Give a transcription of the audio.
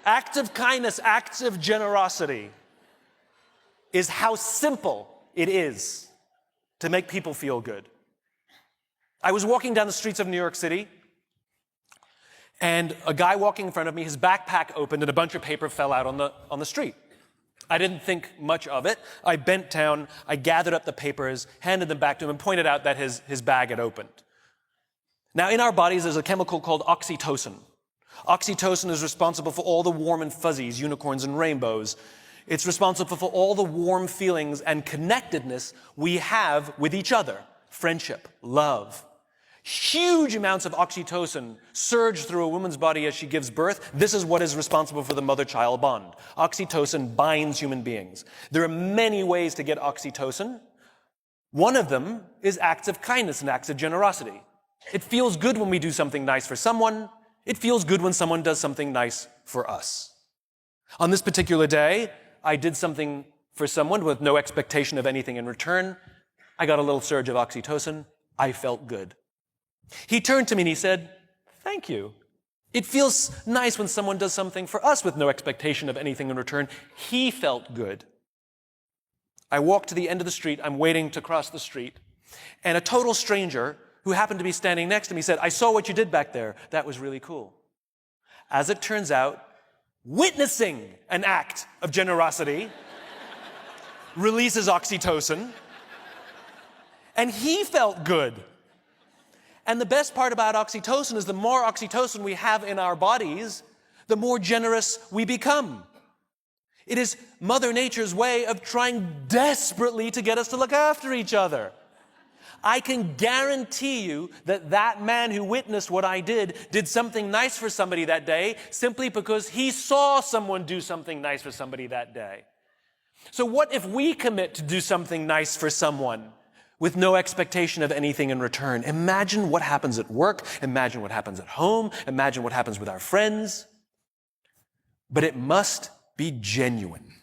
Acts of kindness, acts of generosity is how simple it is to make people feel good. I was walking down the streets of New York City, and a guy walking in front of me, his backpack opened and a bunch of paper fell out on the street. I didn't think much of it. I bent down, I gathered up the papers, handed them back to him, and pointed out that his bag had opened. Now, in our bodies, there's a chemical called oxytocin. Oxytocin is responsible for all the warm and fuzzies, unicorns and rainbows. It's responsible for all the warm feelings and connectedness we have with each other. Friendship, love. Huge amounts of oxytocin surge through a woman's body as she gives birth. This is what is responsible for the mother-child bond. Oxytocin binds human beings. There are many ways to get oxytocin. One of them is acts of kindness and acts of generosity. It feels good when we do something nice for someone. It feels good when someone does something nice for us. On this particular day, I did something for someone with no expectation of anything in return. I got a little surge of oxytocin. I felt good. He turned to me and he said, "Thank you. It feels nice when someone does something for us with no expectation of anything in return." He felt good. I walked to the end of the street. I'm waiting to cross the street. And a total stranger who happened to be standing next to me said, "I saw what you did back there. That was really cool." As it turns out, witnessing an act of generosity releases oxytocin, and he felt good. And the best part about oxytocin is the more oxytocin we have in our bodies, the more generous we become. It is Mother Nature's way of trying desperately to get us to look after each other. I can guarantee you that that man who witnessed what I did something nice for somebody that day simply because he saw someone do something nice for somebody that day. So what if we commit to do something nice for someone with no expectation of anything in return? Imagine what happens at work. Imagine what happens at home. Imagine what happens with our friends. But it must be genuine.